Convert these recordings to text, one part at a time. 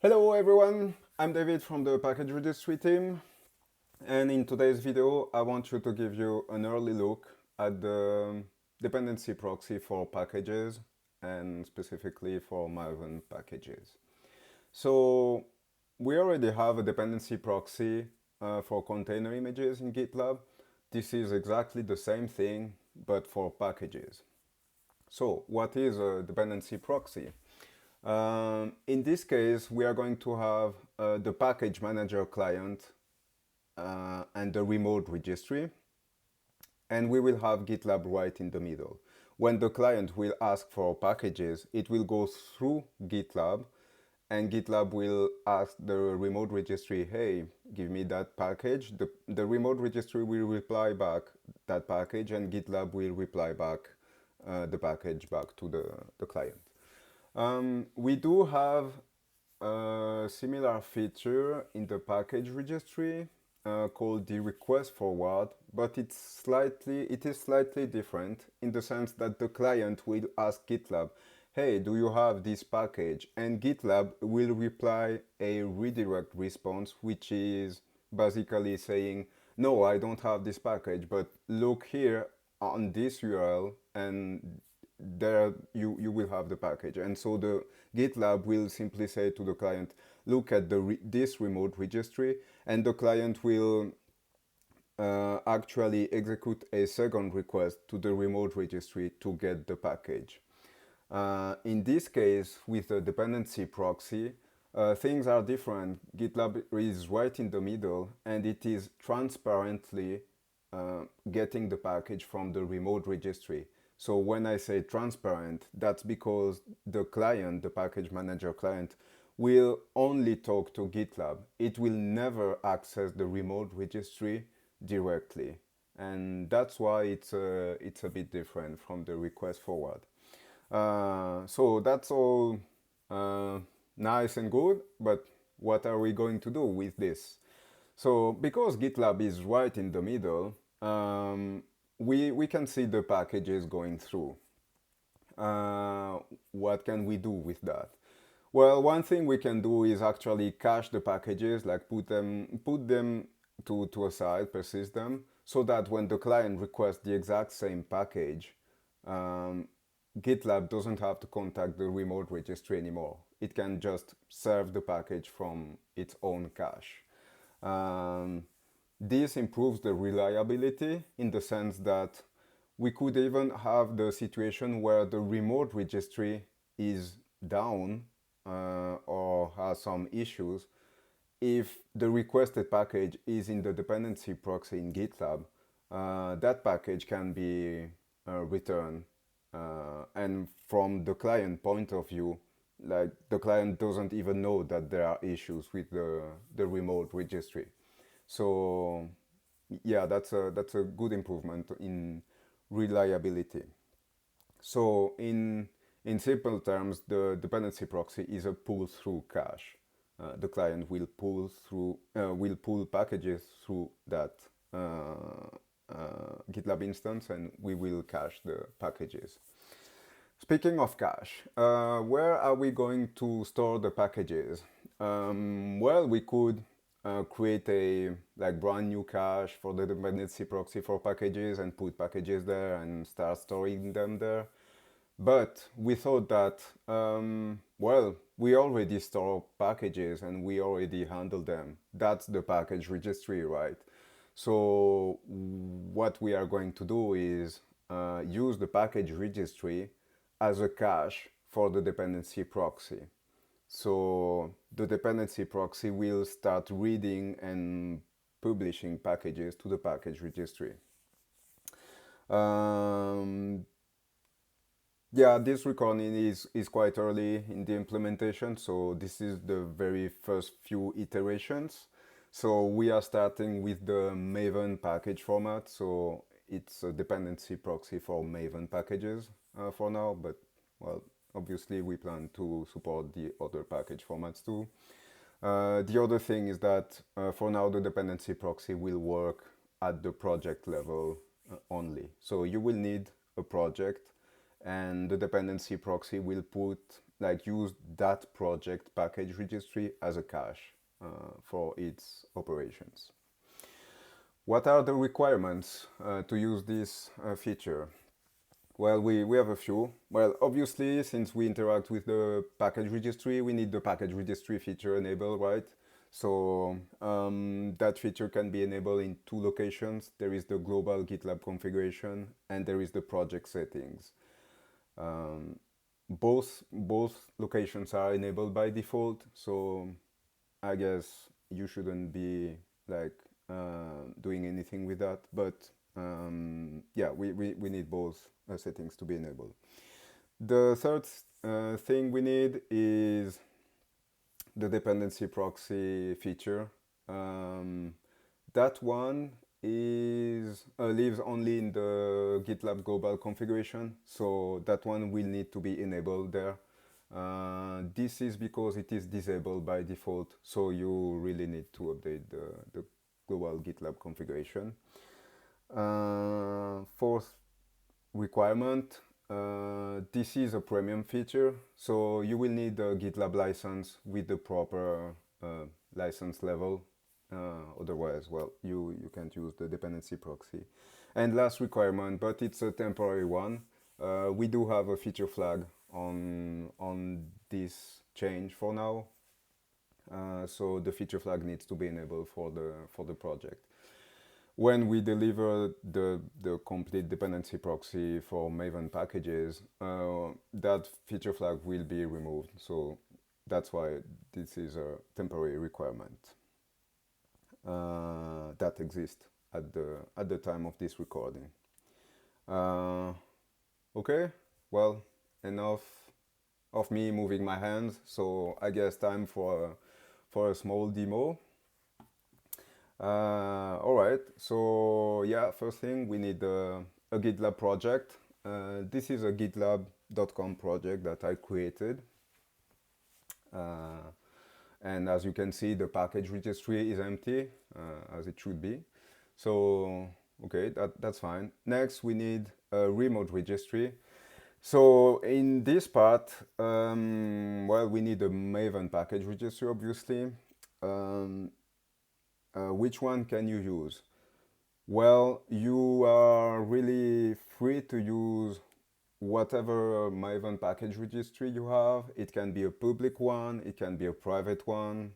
Hello everyone, I'm David from the package registry team, and in today's video I want to give you an early look at the dependency proxy for packages and specifically for Maven packages. So we already have a dependency proxy for container images in GitLab. This is exactly the same thing but for packages. So what is a dependency proxy? In this case, we are going to have the package manager client and the remote registry, and we will have GitLab right in the middle. When the client will ask for packages, it will go through GitLab, and GitLab will ask the remote registry, hey, give me that package. The remote registry will reply back that package, and GitLab will reply back the package back to the client. We do have a similar feature in the package registry called the request forward, but it is slightly different in the sense that the client will ask GitLab, hey, do you have this package? And GitLab will reply a redirect response, which is basically saying, no, I don't have this package, but look here on this URL and there you will have the package. And so the GitLab will simply say to the client, look at this remote registry, and the client will actually execute a second request to the remote registry to get the package. In this case, with the dependency proxy, things are different. GitLab is right in the middle, and it is transparently getting the package from the remote registry. So when I say transparent, that's because the client, the package manager client, will only talk to GitLab. It will never access the remote registry directly. And that's why it's a bit different from the request forward. So that's all nice and good, but what are we going to do with this? So because GitLab is right in the middle, we can see the packages going through. What can we do with that? Well, one thing we can do is actually cache the packages, like put them to a side, persist them, so that when the client requests the exact same package, GitLab doesn't have to contact the remote registry anymore. It can just serve the package from its own cache. This improves the reliability in the sense that we could even have the situation where the remote registry is down or has some issues. If the requested package is in the dependency proxy in GitLab, that package can be returned. And from the client point of view, like the client doesn't even know that there are issues with the remote registry. So yeah, that's a good improvement in reliability. So in simple terms, the dependency proxy is a pull-through cache. The client will pull packages through that GitLab instance, and we will cache the packages. Speaking of cache, where are we going to store the packages? Well, we could create a brand new cache for the dependency proxy for packages and put packages there and start storing them there. But we thought that, well, we already store packages and we already handle them. That's the package registry, right? So what we are going to do is use the package registry as a cache for the dependency proxy. So the dependency proxy will start reading and publishing packages to the package registry. Yeah, this recording is quite early in the implementation, so this is the very first few iterations. So we are starting with the Maven package format, so it's a dependency proxy for Maven packages for now, but well, obviously we plan to support the other package formats too. The other thing is that for now the dependency proxy will work at the project level only. So you will need a project, and the dependency proxy will put like use that project package registry as a cache for its operations. What are the requirements to use this feature? Well, we have a few. Well, obviously, since we interact with the package registry, we need the package registry feature enabled, right? So that feature can be enabled in two locations. There is the global GitLab configuration and there is the project settings. Both locations are enabled by default, so I guess you shouldn't be like doing anything with that. But yeah, we need both settings to be enabled. The third thing we need is the dependency proxy feature. That one is lives only in the GitLab global configuration, so that one will need to be enabled there. This is because it is disabled by default, so you really need to update the global GitLab configuration. Fourth requirement, this is a premium feature, so you will need a GitLab license with the proper license level. Otherwise, well, you can't use the dependency proxy. And last requirement, but it's a temporary one, we do have a feature flag on this change for now. So the feature flag needs to be enabled for the project. When we deliver the complete dependency proxy for Maven packages, that feature flag will be removed. So that's why this is a temporary requirement that exists at the time of this recording. Okay, well, enough of me moving my hands. So I guess time for a small demo. All right, so yeah, first thing we need a GitLab project. This is a gitlab.com project that I created. And as you can see, the package registry is empty, as it should be. So, okay, that's fine. Next, we need a remote registry. So in this part, well, we need a Maven package registry, obviously. Which one can you use? Well, you are really free to use whatever Maven package registry you have. It can be a public one, it can be a private one.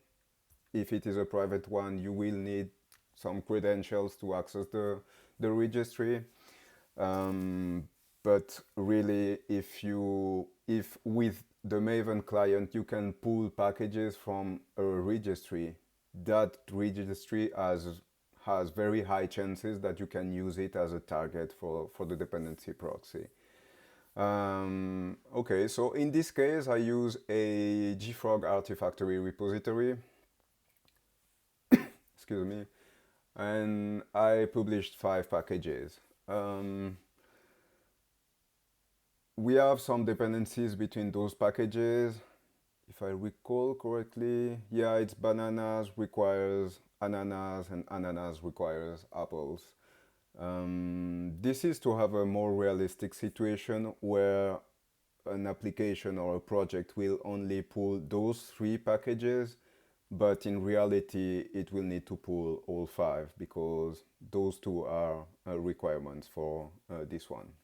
If it is a private one, you will need some credentials to access the registry. But really, if with the Maven client you can pull packages from a registry, that registry has very high chances that you can use it as a target for the dependency proxy. Okay, so in this case I use a JFrog Artifactory repository. Excuse me. And I published 5 packages. We have some dependencies between those packages. If I recall correctly, yeah, it's bananas requires ananas and ananas requires apples. This is to have a more realistic situation where an application or a project will only pull those 3 packages, but in reality it will need to pull all 5 because those 2 are requirements for this one.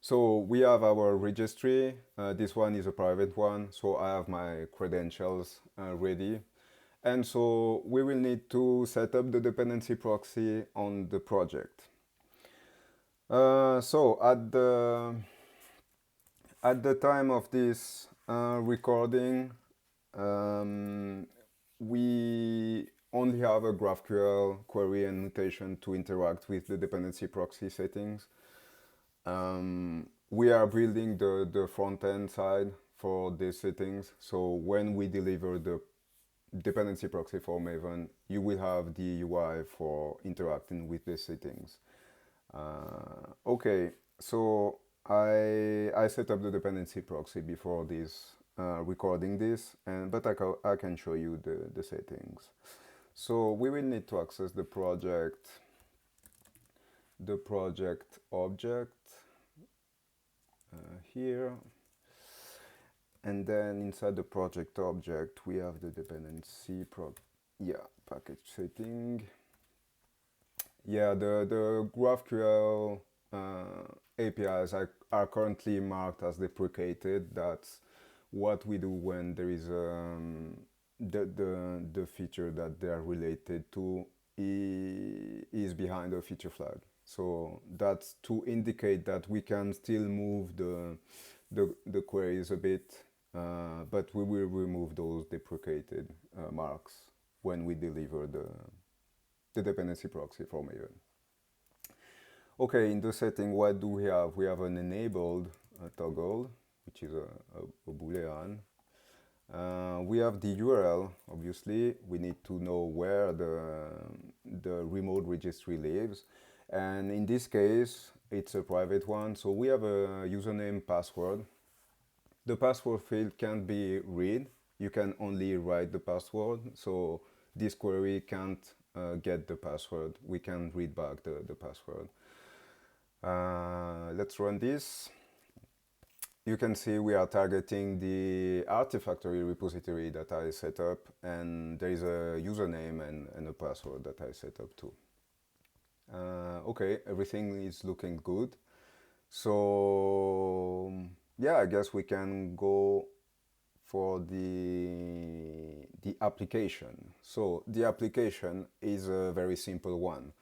So we have our registry. This one is a private one, so I have my credentials ready. And so we will need to set up the dependency proxy on the project. So at the time of this recording, we only have a GraphQL query and notation to interact with the dependency proxy settings. We are building the front-end side for these settings, so when we deliver the dependency proxy for Maven, you will have the UI for interacting with the settings. Okay, so I set up the dependency proxy before this recording this, but I can show you the settings. So we will need to access the project object here. And then inside the project object, we have the dependency package setting. Yeah, the GraphQL APIs are currently marked as deprecated. That's what we do when there is the feature that they are related to is behind a feature flag. So that's to indicate that we can still move the queries a bit, but we will remove those deprecated marks when we deliver the dependency proxy for Maven. Okay, in the setting, what do we have? We have an enabled toggle, which is a boolean. We have the URL, obviously. We need to know where the remote registry lives. And in this case, it's a private one. So we have a username, password. The password field can't be read. You can only write the password. So this query can't get the password. We can read back the password. Let's run this. You can see we are targeting the Artifactory repository that I set up, and there is a username and a password that I set up too. Okay, everything is looking good. So yeah, I guess we can go for the application. So the application is a very simple one.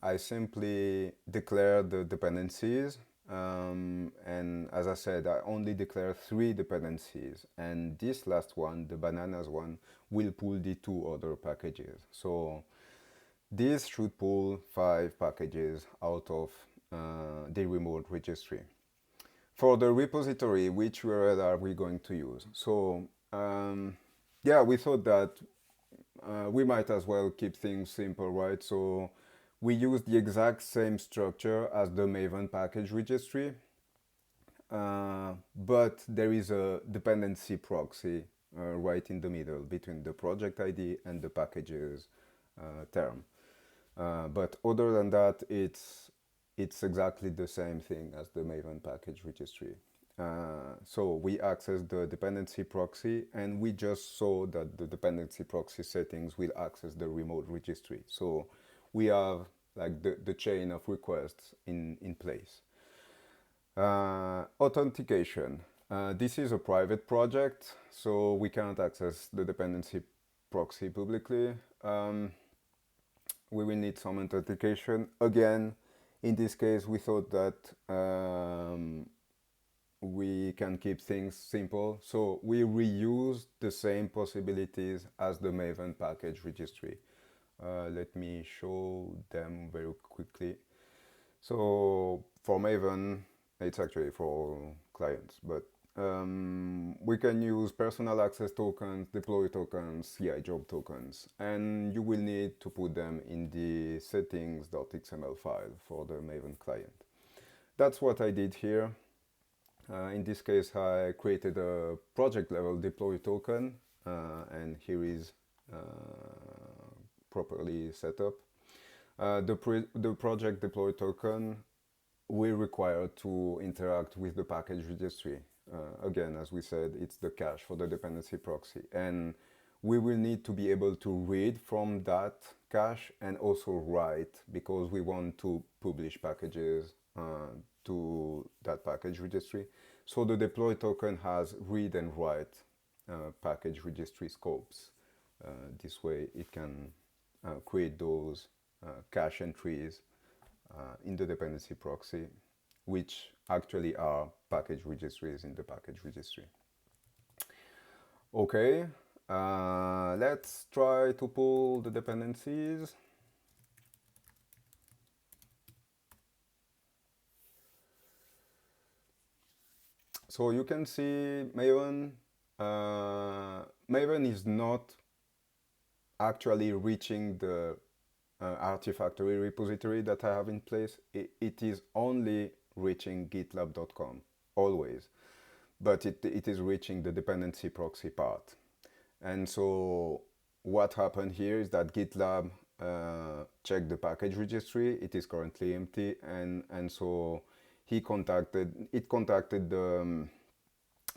I simply declare the dependencies, and as I said, I only declare 3 dependencies, and this last one, the bananas one, will pull the 2 other packages. So this should pull 5 packages out of the remote registry. For the repository, which URL are we going to use? So yeah, we thought that we might as well keep things simple, right? So we use the exact same structure as the Maven package registry, but there is a dependency proxy right in the middle between the project ID and the packages term. But other than that, it's exactly the same thing as the Maven package registry. So we access the dependency proxy, and we just saw that the dependency proxy settings will access the remote registry. So we have like the chain of requests in place. Authentication. This is a private project, so we can't access the dependency proxy publicly. We will need some authentication. Again, in this case, we thought that we can keep things simple. So we reuse the same possibilities as the Maven package registry. Let me show them very quickly. So for Maven, it's actually for clients, but we can use personal access tokens, deploy tokens, CI job tokens, and you will need to put them in the settings.xml file for the Maven client. That's what I did here. In this case, I created a project level deploy token, and here is properly set up. The project deploy token will require to interact with the package registry. Again, as we said, it's the cache for the dependency proxy. And we will need to be able to read from that cache and also write, because we want to publish packages to that package registry. So the deploy token has read and write package registry scopes. This way it can create those cache entries in the dependency proxy, which actually are package registries in the package registry. Okay, let's try to pull the dependencies. So you can see Maven. Maven is not actually reaching the Artifactory repository that I have in place. It is only reaching gitlab.com, always. But it is reaching the dependency proxy part. And so what happened here is that GitLab checked the package registry. It is currently empty, and so it contacted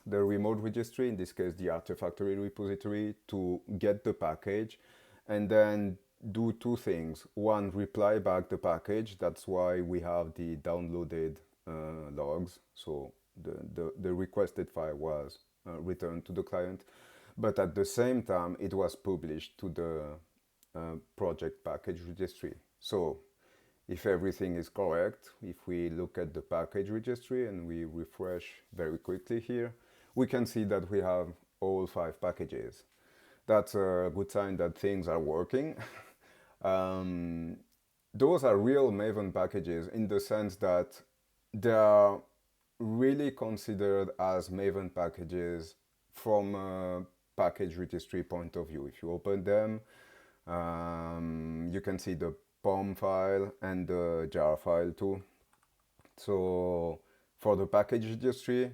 the remote registry, in this case the Artifactory repository, to get the package and then do two things. One, reply back the package. That's why we have the downloaded logs. So the requested file was returned to the client. But at the same time, it was published to the project package registry. So if everything is correct, if we look at the package registry and we refresh very quickly here, we can see that we have all 5 packages. That's a good sign that things are working. Those are real Maven packages in the sense that they are really considered as Maven packages from a package registry point of view. If you open them, you can see the POM file and the jar file too. So for the package registry,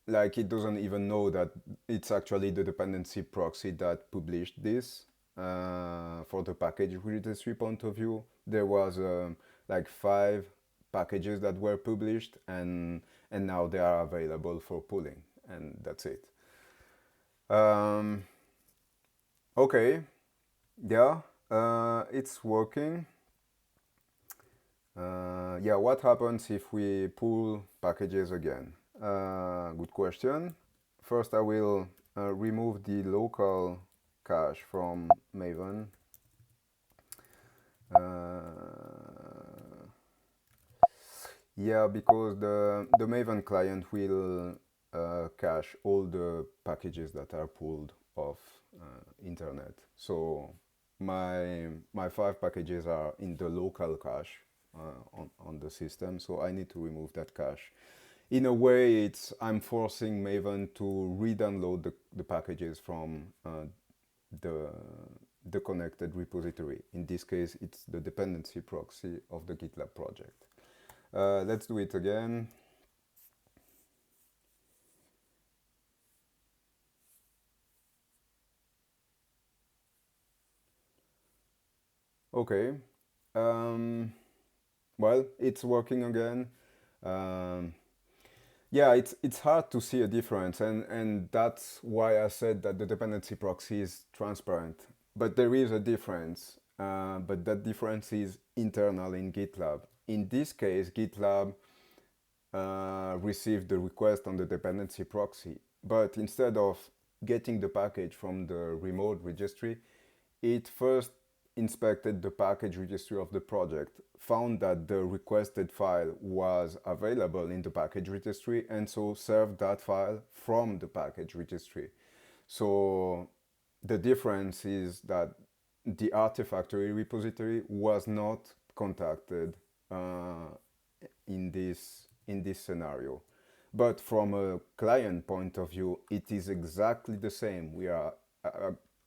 like, it doesn't even know that it's actually the dependency proxy that published this. For the package registry point of view, there was like 5 packages that were published, and now they are available for pulling, and that's it. Okay, yeah, it's working. Yeah, what happens if we pull packages again? Good question. First, I will remove the local cache from Maven. Yeah, because the Maven client will cache all the packages that are pulled off internet. So my 5 packages are in the local cache on the system, so I need to remove that cache. In a way, I'm forcing Maven to re-download the packages from the connected repository. In this case, it's the dependency proxy of the GitLab project. Let's do it again. Okay. Well, it's working again. Yeah, it's hard to see a difference, and that's why I said that the dependency proxy is transparent. But there is a difference, but that difference is internal in GitLab. In this case, GitLab received the request on the dependency proxy, but instead of getting the package from the remote registry, it first inspected the package registry of the project, found that the requested file was available in the package registry, and so served that file from the package registry. So the difference is that the Artifactory repository was not contacted in this scenario. But from a client point of view, it is exactly the same. We are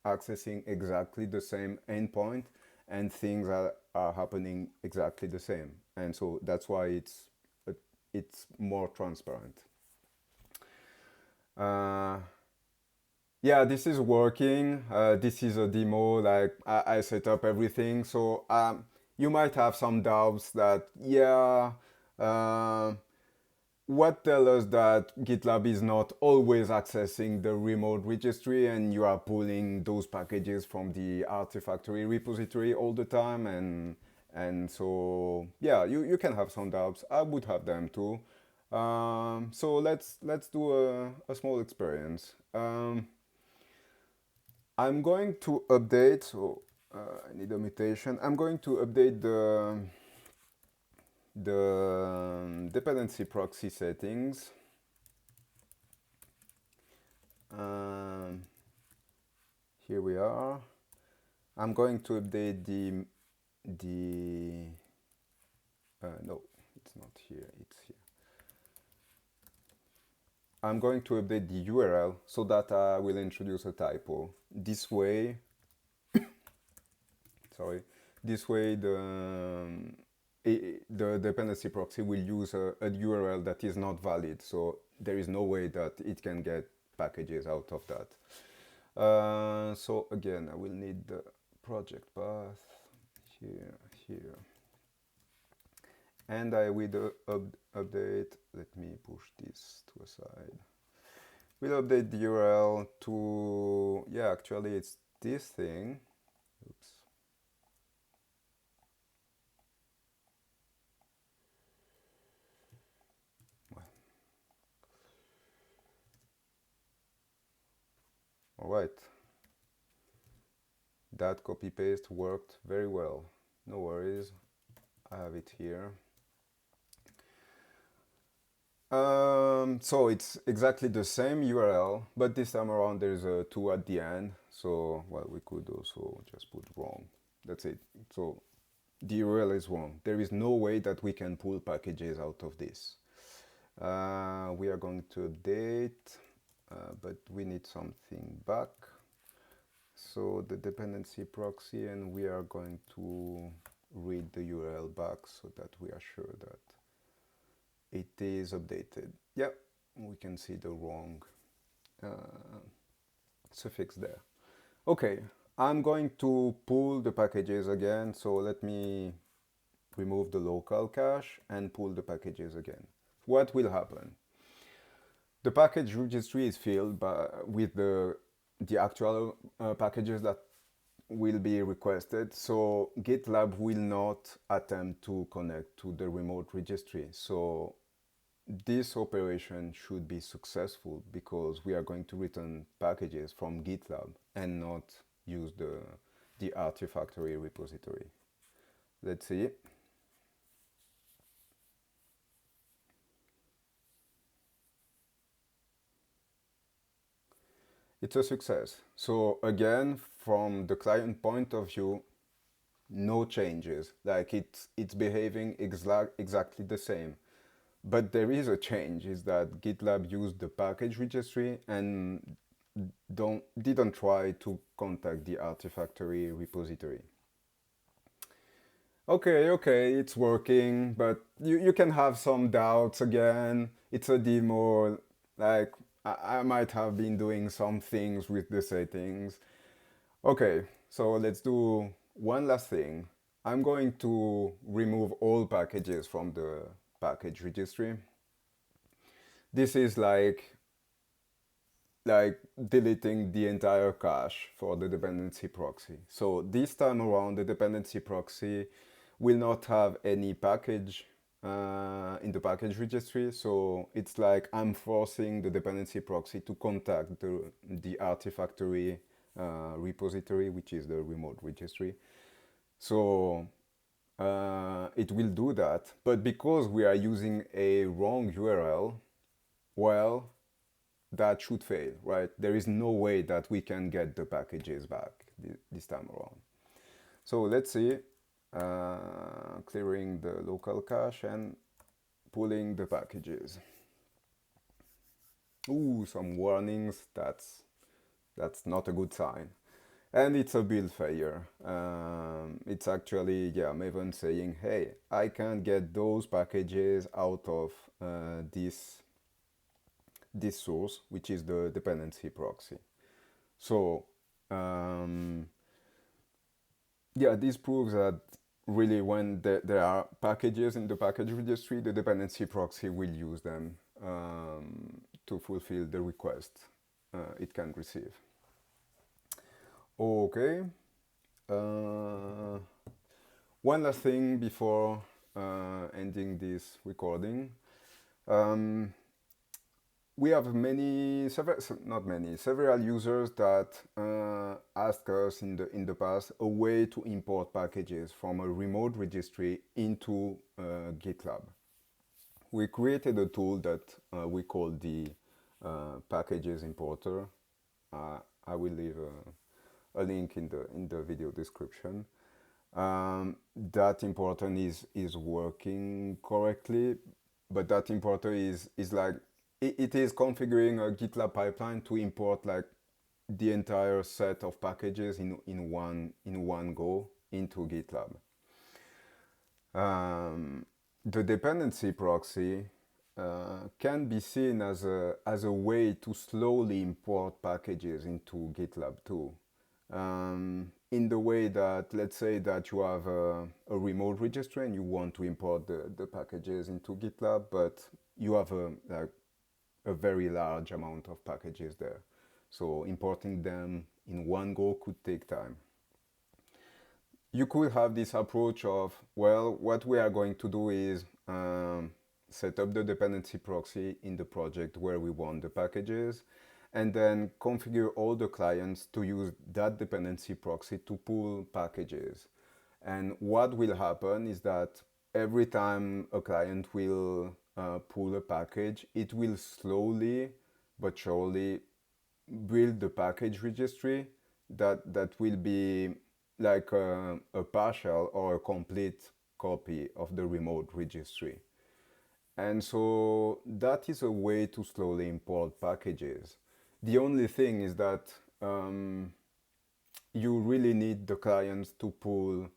accessing exactly the same endpoint, and things are happening exactly the same. And so that's why it's more transparent. Yeah, this is working. This is a demo. Like, I set up everything. So you might have some doubts that, yeah, what tells us that GitLab is not always accessing the remote registry and you are pulling those packages from the Artifactory repository all the time, and so yeah, you can have some doubts. I would have them too. So let's do a small experience. I'm going to update. So I need a mutation. I'm going to update the dependency proxy settings. Here we are. I'm going to update no, it's not here, it's here. I'm going to update the URL so that I will introduce a typo. This way, sorry, this way the dependency proxy will use a URL that is not valid, so there is no way that it can get packages out of that. So again, I will need the project path here, and I will update. Let me push this to a side. We'll update the URL to, yeah, actually it's this thing. Oops. All right. That copy paste worked very well. No worries. I have it here. So it's exactly the same URL, but this time around there's a 2 at the end. So, well, we could also just put wrong. That's it. So the URL is wrong. There is no way that we can pull packages out of this. We are going to update, but we need something back. So the dependency proxy, and we are going to read the URL back so that we are sure that it is updated. Yep, we can see the wrong suffix there. Okay, I'm going to pull the packages again, so let me remove the local cache and pull the packages again. What will happen? The package registry is filled with the actual packages that will be requested, so GitLab will not attempt to connect to the remote registry. So this operation should be successful because we are going to return packages from GitLab and not use the Artifactory repository. Let's see. It's a success. So again, from the client point of view, no changes. Like it's behaving exactly the same. But there is a change, is that GitLab used the package registry and didn't try to contact the Artifactory repository. Okay, it's working, but you can have some doubts again. It's a demo, like I might have been doing some things with the settings. Okay, so let's do one last thing. I'm going to remove all packages from the package registry. This is like deleting the entire cache for the dependency proxy. So this time around, the dependency proxy will not have any package in the package registry. So it's like I'm forcing the dependency proxy to contact the Artifactory repository, which is the remote registry. So it will do that. But because we are using a wrong URL, well, that should fail, right? There is no way that we can get the packages back this time around. So let's see, clearing the local cache and pulling the packages. Ooh, some warnings, that's not a good sign. And it's a build failure. It's actually, yeah, Maven saying, hey, I can't get those packages out of this source, which is the dependency proxy. So yeah, this proves that really when there are packages in the package registry, the dependency proxy will use them to fulfill the request it can receive. Okay. One last thing before ending this recording. We have several users that asked us in the past a way to import packages from a remote registry into GitLab. We created a tool that we call the packages importer. I will leave a link in the video description. That importer is working correctly, but that importer is like it is configuring a GitLab pipeline to import like the entire set of packages in one go into GitLab. The dependency proxy can be seen as a way to slowly import packages into GitLab too. In the way that, let's say that you have a remote registry and you want to import the packages into GitLab, but you have a a very large amount of packages there. So importing them in one go could take time. You could have this approach of, well, what we are going to do is set up the dependency proxy in the project where we want the packages, and then configure all the clients to use that dependency proxy to pull packages. And what will happen is that every time a client will pull a package, it will slowly but surely build the package registry that will be like a partial or a complete copy of the remote registry. And so that is a way to slowly import packages. The only thing is that you really need the clients to pull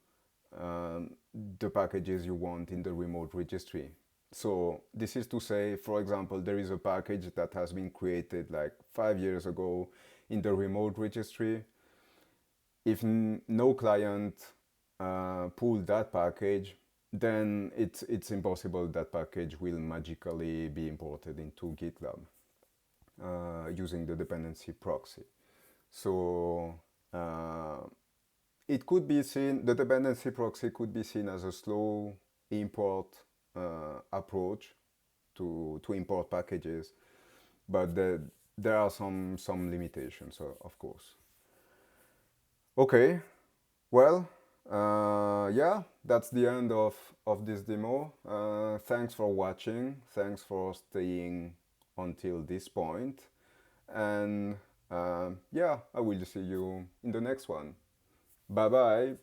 the packages you want in the remote registry. So this is to say, for example, there is a package that has been created like 5 years ago in the remote registry. If no client pull that package, then it's impossible that package will magically be imported into GitLab using the dependency proxy. So it could be seen, the dependency proxy could be seen as a slow import approach to import packages, but there are some limitations, of course. Okay, well, yeah, that's the end of this demo. Thanks for watching. Thanks for staying until this point. And yeah, I will see you in the next one. Bye bye.